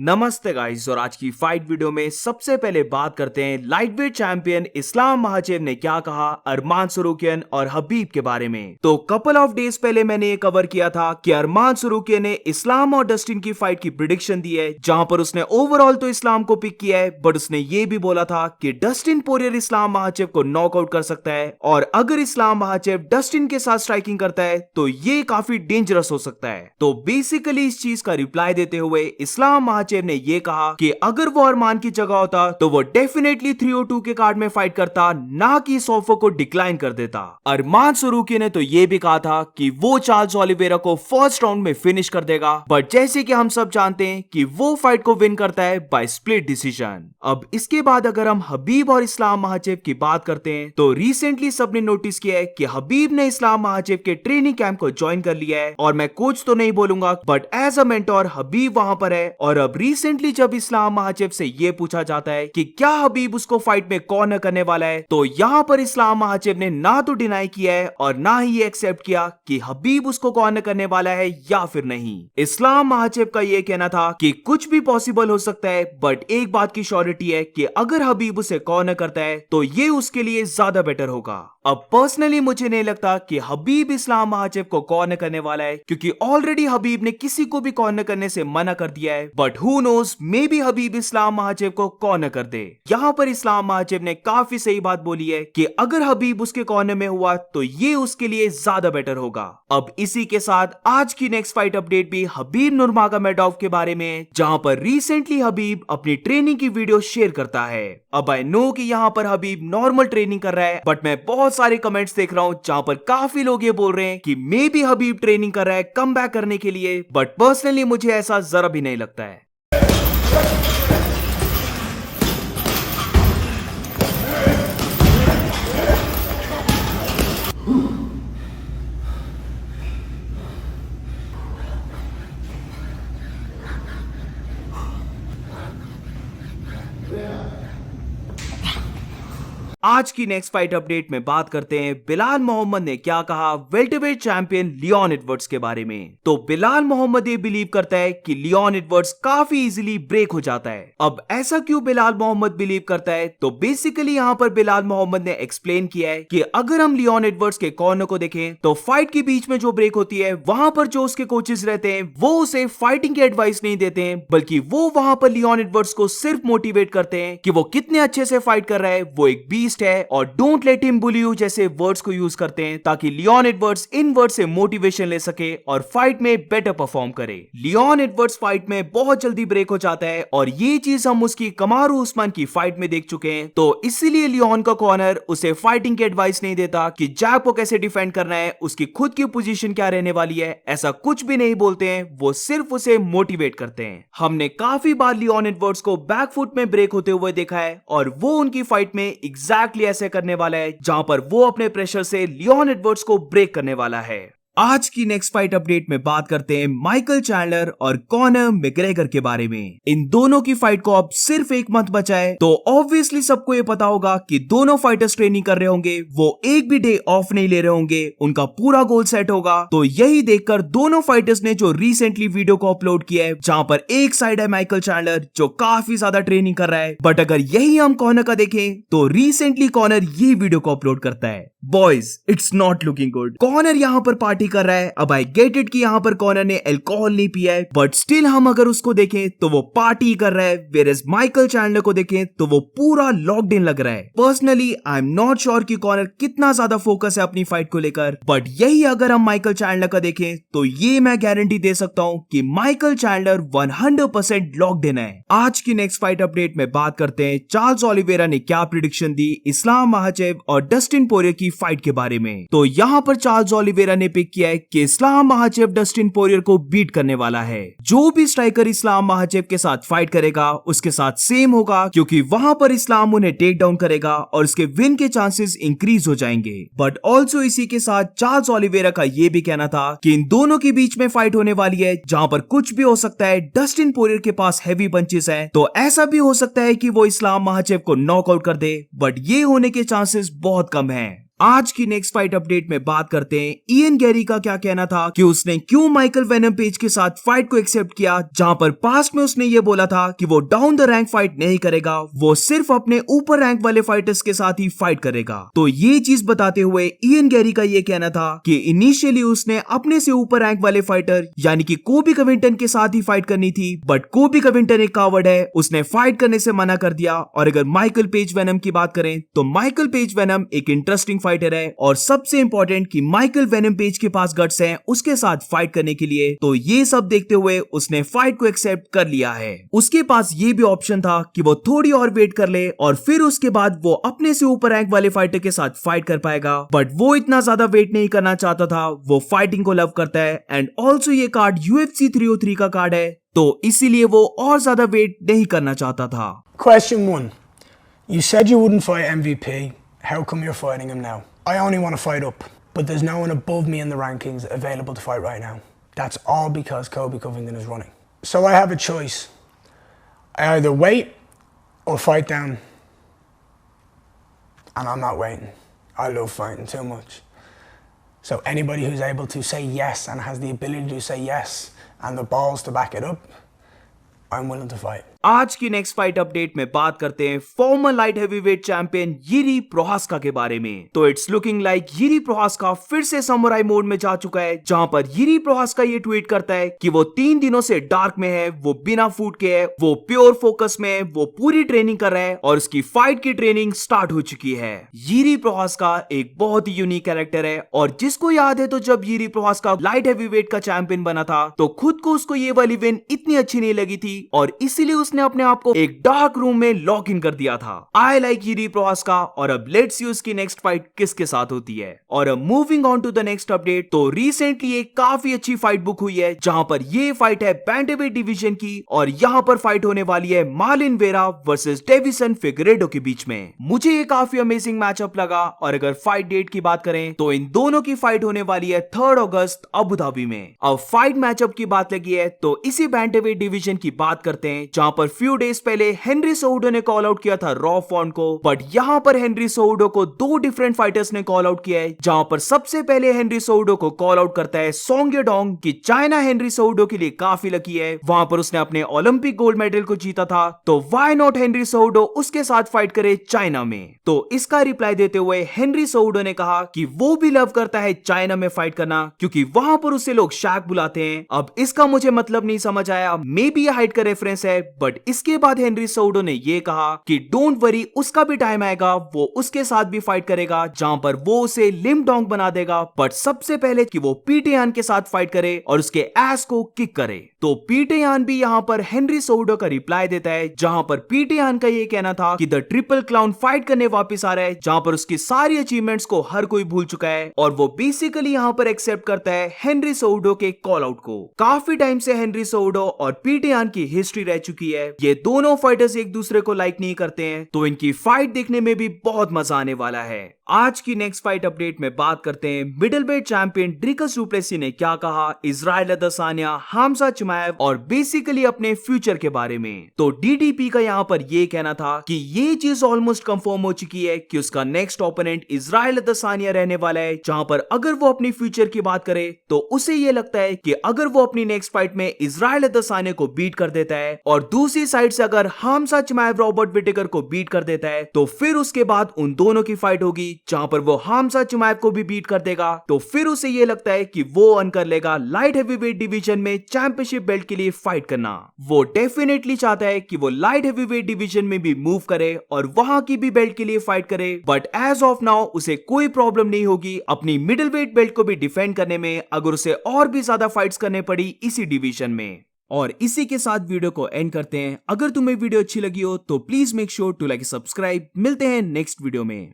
नमस्ते गाइस, और आज की फाइट वीडियो में सबसे पहले बात करते हैं लाइटवेट चैंपियन इस्लाम महाचेव ने क्या कहा अरमान सरूकियन और हबीब के बारे में। तो कपल ऑफ डेज पहले मैंने ये कवर किया था कि अरमान सरूकियन ने इस्लाम और डस्टिन की फाइट की प्रेडिक्शन दी है, जहां पर उसने ओवरऑल तो इस्लाम को पिक किया है, बट उसने ये भी बोला था कि डस्टिन पोरियर इस्लाम महाचेव को नॉकआउट कर सकता है, और अगर इस्लाम महाचेव डस्टिन के साथ स्ट्राइकिंग करता है तो ये काफी डेंजरस हो सकता है। तो बेसिकली इस चीज का रिप्लाई देते हुए इस्लाम महाचेव ने ये कहा कि अगर वो अरमान की जगह होता तो वो डेफिनेटली 302 के कार्ड में फाइट करता, ना कि इस ऑफर को डिक्लाइन कर देता। अरमान सरूकी ने तो ये भी कहा था कि वो चार्ल्स ओलिवेरा को फर्स्ट राउंड में फिनिश कर देगा, बट जैसे कि हम सब जानते हैं कि वो फाइट को विन करता है बाय स्प्लिट डिसीजन। अब इसके बाद अगर हम हबीब और इस्लाम महाचेव की बात करते हैं तो रिसेंटली सबने नोटिस किया है कि हबीब ने इस्लाम महाचेव के ट्रेनिंग कैंप को ज्वाइन कर लिया है, और मैं कोच तो नहीं बोलूंगा बट एज अ मेंटोर हबीब वहां पर है। और अब रिसेंटली जब इस्लाम महाचेव से ये पूछा जाता है कि क्या हबीब उसको फाइट में कॉर्नर करने वाला है, तो यहाँ पर इस्लाम महाचेव ने ना तो डिनाई किया है और ना ही ये एक्सेप्ट किया कि हबीब उसको कॉर्नर करने वाला है या फिर नहीं। इस्लाम महाचेव का ये कहना था कि कुछ भी पॉसिबल हो सकता है, बट एक बात की श्योरिटी है कि अगर हबीब उसे कॉर्नर करता है तो ये उसके लिए ज्यादा बेटर होगा। अब पर्सनली मुझे नहीं लगता कि हबीब इस्लाम महाचेव को कॉर्नर करने वाला है, क्योंकि ऑलरेडी हबीब ने किसी को भी कॉर्नर करने से मना कर दिया है, but who knows, may be हबीब इस्लाम महाचेव को कॉर्नर कर दे। यहाँ पर इस्लाम महाचेव ने काफी सही बात बोली है कि अगर हबीब उसके कॉर्नर में हुआ तो ये उसके लिए ज्यादा बेटर होगा। अब इसी के साथ आज की नेक्स्ट फाइट अपडेट भी हबीब नुरमागोमेडोव के बारे में, जहां पर रिसेंटली हबीब अपनी ट्रेनिंग की वीडियो शेयर करता है। अब आई नो कि यहाँ पर हबीब नॉर्मल ट्रेनिंग कर रहा है, बट मैं बहुत सारे कमेंट्स देख रहा हूँ जहां पर काफी लोग ये बोल रहे हैं कि मे बी हबीब ट्रेनिंग कर रहा है कम बैक करने के लिए, बट पर्सनली मुझे ऐसा जरा भी नहीं लगता है। आज की नेक्स्ट फाइट अपडेट में बात करते हैं बिलाल मोहम्मद ने क्या कहा वेल्टरवेट चैंपियन लियोन एडवर्ड्स के बारे में। तो बिलाल मोहम्मद ये बिलीव करता है कि लियोन एडवर्ड्स काफी इजीली ब्रेक हो जाता है। अब ऐसा क्यों बिलाल मोहम्मद बिलीव करता है, तो बेसिकली यहाँ पर बिलाल मोहम्मद ने एक्सप्लेन किया है कि अगर हम लियोन एडवर्ड्स के कॉर्नर को देखें तो फाइट के बीच में जो ब्रेक होती है वहां पर जो उसके कोचेस रहते हैं वो उसे फाइटिंग की एडवाइस नहीं देते हैं, बल्कि वो वहां पर लियोन एडवर्ड्स को सिर्फ मोटिवेट करते हैं कि वो कितने अच्छे से फाइट कर रहा है, वो एक बीस्ट है, और don't let him bully you जैसे वर्ड्स को यूज करते हैं, ताकि लियोन एडवर्ड्स इन वर्ड से मोटिवेशन ले सके और फाइट में बेटर परफॉर्म करे। लियोन एडवर्ड्स फाइट में बहुत जल्दी ब्रेक हो जाता है, और ये चीज हम उसकी कमारू उस्मान की फाइट में देख चुके हैं। तो इसीलिए लियोन का कॉर्नर उसे फाइटिंग की एडवाइस नहीं देता कि जैक को कैसे डिफेंड करना है, उसकी खुद की पोजीशन क्या रहने वाली है, ऐसा कुछ भी नहीं बोलते हैं, वो सिर्फ उसे मोटिवेट करते हैं। हमने काफी बार लियोन एडवर्ड्स को बैकफुट में ब्रेक होते हुए देखा है, और वो उनकी फाइट में एग्जैक्टली ऐसे करने वाला है जहां पर वो अपने प्रेशर से लियोन एडवर्ड्स को ब्रेक करने वाला है। आज की नेक्स्ट फाइट अपडेट में बात करते हैं माइकल चैंडलर और कॉनर मैग्रेगर के बारे में। इन दोनों की फाइट को अब सिर्फ एक मंथ बचा है, तो ऑब्वियसली सबको ये पता होगा कि दोनों फाइटर्स ट्रेनिंग कर रहे होंगे, वो एक भी डे ऑफ नहीं ले रहे होंगे, उनका पूरा गोल सेट होगा। तो यही देखकर दोनों फाइटर्स ने जो रिसेंटली वीडियो को अपलोड किया है, जहां पर एक साइड है माइकल चैंडलर जो काफी ज्यादा ट्रेनिंग कर रहा है, बट अगर यही हम कॉनर का देखें तो रिसेंटली कॉनर ये वीडियो को अपलोड करता है। Boys, it's not looking good. Connor यहाँ पर पार्टी कर रहा है। अब आई गेट इट कि यहाँ पर कॉनर ने अल्कोहल नहीं पिया है, बट स्टिल हम अगर उसको देखें तो वो पार्टी कर रहा है, वेयरएज माइकल चैंडलर को देखें तो वो पूरा लॉक्ड इन लग रहा है। Personally I am not sure कि कॉनर कितना ज्यादा फोकस है अपनी फाइट को लेकर, बट यही अगर हम माइकल चैंडलर का देखें तो ये मैं गारंटी दे सकता हूँ कि माइकल चैंडलर 100% लॉक्ड इन है। आज की नेक्स्ट फाइट अपडेट में बात करते हैं चार्ल्स ओलिवेरा ने क्या प्रेडिक्शन दी इस्लाम महाचेव और डस्टिन पोरियर की फाइट के बारे में। तो यहाँ पर चार्ल्स ओलिवेरा ने पिक किया है कि इस्लाम महाचेव डस्टिन पोरियर को बीट करने वाला है। जो भी स्ट्राइकर इस्लाम महाचेव के साथ फाइट करेगा उसके साथ सेम होगा, क्योंकि वहां पर इस्लाम उन्हें टेक डाउन करेगा और उसके विन के चांसेस इंक्रीज हो जाएंगे। बट ऑल्सो इसी के साथ चार्ल्स ओलिवेरा का ये भी कहना था कि इन दोनों के बीच में फाइट होने वाली है, जहां पर कुछ भी हो सकता है। डस्टिन पोरियर के पास हैवी पंचेस है, तो ऐसा भी हो सकता है कि वो इस्लाम महाचेव को नॉकआउट कर दे, बट ये होने के चांसेस बहुत कम है। आज की नेक्स्ट फाइट अपडेट में बात करते हैं इयन गैरी का क्या कहना था कि उसने क्यों माइकल वेनम पेज के साथ फाइट को एक्सेप्ट किया, जहां पर पास्ट में उसने ये बोला था कि वो डाउन द रैंक फाइट नहीं करेगा, वो सिर्फ अपने ऊपर रैंक वाले फाइटर्स के साथ ही फाइट करेगा। तो ये चीज बताते हुए इयन गैरी का ये कहना था कि इनिशियली उसने अपने से ऊपर रैंक वाले फाइटर यानी कि कोबी कविंटन के साथ ही फाइट करनी थी, बट कोबी कविंटन एक कावर्ड है, उसने फाइट करने से मना कर दिया। और अगर माइकल पेज वेनम की बात करें तो माइकल पेज वेनम एक इंटरेस्टिंग फाइटर है और सबसे इंपॉर्टेंट कि माइकल वेनम पेज के पास गट्स हैं उसके साथ फाइट करने के लिए। तो ये सब देखते हुए उसने फाइट को एक्सेप्ट कर लिया है। उसके पास ये भी ऑप्शन था कि वो थोड़ी और वेट कर ले और फिर उसके बाद वो अपने से ऊपर रैंक वाले फाइटर के साथ फाइट कर पाएगा, बट वो इतना ज्यादा वेट नहीं करना चाहता था। वो फाइटिंग को लव करता है एंड ऑल्सो ये कार्ड UFC 303 का कार्ड है, तो इसीलिए वो और ज्यादा वेट नहीं करना चाहता था। Question 1. You said you wouldn't fight MVP. How come you're fighting him now? I only want to fight up, but there's no one above me in the rankings available to fight right now. That's all because Kobe Covington is running. So I have a choice. I either wait or fight down. And I'm not waiting. I love fighting too much. So anybody who's able to say yes and has the ability to say yes and the balls to back it up, I'm willing to fight. आज की next fight update में बात करते हैं former light heavyweight champion Jiri Prochazka के बारे में। तो it's looking like Jiri Prochazka फिर से समुराई मोड में जा चुका है, जहां पर यिरी प्रोहास्का ये ट्वीट करता है कि वो 3 दिनों से डार्क में है, वो बिना फूड के है, वो प्योर फोकस में है, वो पूरी ट्रेनिंग कर रहा है और उसकी फाइट की ट्रेनिंग स्टार्ट हो चुकी है। यिरी प्रोहास्का एक बहुत ही यूनिक कैरेक्टर है और जिसको याद है तो जब यिरी प्रोहास्का लाइट हेवीवेट का चैंपियन बना था तो खुद को उसको ये वाली विन इतनी अच्छी नहीं लगी थी और इसीलिए उसने अपने आप को एक डार्क रूम में लॉक इन कर दिया था। आई लाइक यिरी प्रोहास्का और अब लेट्स सी उसकी नेक्स्ट फाइट किसके साथ होती है। और अब moving on to the next update, तो रिसेंटली एक काफी अच्छी फाइट बुक हुई है, जहां पर ये फाइट है बैंटमवेट डिवीजन की और यहां पर फाइट होने वाली है Marlon Vera versus Deiveson Figueiredo के बीच में। मुझे ये काफी अमेजिंग मैचअप लगा और अगर फाइट डेट की बात करें तो इन दोनों की फाइट होने वाली है 3 अगस्त अबू धाबी में। अब फाइट मैचअप की बात लगी है तो इसी बैंटमवेट डिवीजन की बात करते हैं, जहां पर फ्यू डेज पहले हेनरी सोहुडो ने कॉल आउट किया था रॉ फॉन्ट को, बट यहां पर हेनरी सोहुडो को 2 डिफरेंट फाइटर्स ने कॉल आउट किया है। जहां पर सबसे पहले हेनरी सोहुडो को कॉल आउट करता है सोंग येडोंग कि चाइना हेनरी सोहुडो के लिए काफी लकी है, वहां पर उसने अपने ओलंपिक गोल्ड मेडल को जीता था, तो व्हाई नॉट हेनरी सोहुडो उसके साथ फाइट करे चाइना में। तो इसका रिप्लाई देते हुए हेनरी सोहुडो ने कहा कि वो भी लव करता है चाइना में फाइट करना क्योंकि वहां पर उसे लोग शैक बुलाते हैं। अब इसका मुझे मतलब नहीं समझ आया, मे बी ये हाइट का रेफरेंस है, बट इसके बाद हेनरी सोहुडो ने ये कहा कि डोंट वरी, उसका भी टाइम आएगा, वो उसके साथ भी फाइट करेगा जहां पर वो उसे लिम डोंग बना देगा, बट सबसे पहले कि वो पीटे यान के साथ फाइट करे और उसके एस को किक करे। तो पीटे यान भी यहां पर हेनरी सोहुडो का रिप्लाई देता है, जहां पर पीटे यान का ये कहना था कि द ट्रिपल क्लाउन फाइट करने वापस आ रहा है, जहां पर उसकी सारी अचीवमेंट्स को हर कोई भूल चुका है और वो बेसिकली यहां पर एक्सेप्ट करता है हेनरी सोहुडो के कॉल आउट को। काफी टाइम से हेनरी सोहुडो और पीटे यान की हिस्ट्री रह चुकी है, ये दोनों फाइटर्स एक दूसरे को लाइक नहीं करते हैं, तो इनकी फाइट देखने में भी बहुत मजा आने वाला है। आज की नेक्स्ट फाइट अपडेट में बात करते हैं middleweight champion Dricus Du Plessis ने क्या कहा इजराइल अदेसानिया, हमजा चिमाएव और बेसिकली अपने फ्यूचर के बारे में। तो डीडीपी का यहाँ पर ये कहना था कि ये चीज ऑलमोस्ट कंफर्म हो चुकी है कि उसका नेक्स्ट ओपोनेंट इजराइल अदेसानिया रहने वाला है, जहां पर अगर वो अपनी फ्यूचर की बात करे तो उसे ये लगता है कि अगर वो अपनी नेक्स्ट फाइट में इजराइल अदेसानिया को बीट कर देता है और दूसरी साइड से अगर हमजा चिमाएव रॉबर्ट विटेकर को बीट कर देता है तो फिर उसके बाद उन दोनों की फाइट होगी, जहां पर वो हमजा चिमाएव को भी बीट कर देगा, तो फिर उसे ये लगता है कि वो अर्न कर लेगा लाइट हेवीवेट डिवीजन में चैंपियनशिप बेल्ट के लिए फाइट करना। वो डेफिनेटली चाहता है कि वो लाइट हेवीवेट डिवीजन में भी मूव करे और वहां की भी बेल्ट के लिए फाइट करे, बट एज ऑफ नाउ उसे कोई प्रॉब्लम नहीं होगी अपनी मिडलवेट बेल्ट को भी डिफेंड करने में, अगर उसे और भी ज्यादा फाइट्स करने पड़ी इसी डिवीजन में। और इसी के साथ वीडियो को एंड करते हैं। अगर तुम्हें वीडियो अच्छी लगी हो तो please make sure to like subscribe. मिलते हैं नेक्स्ट वीडियो में।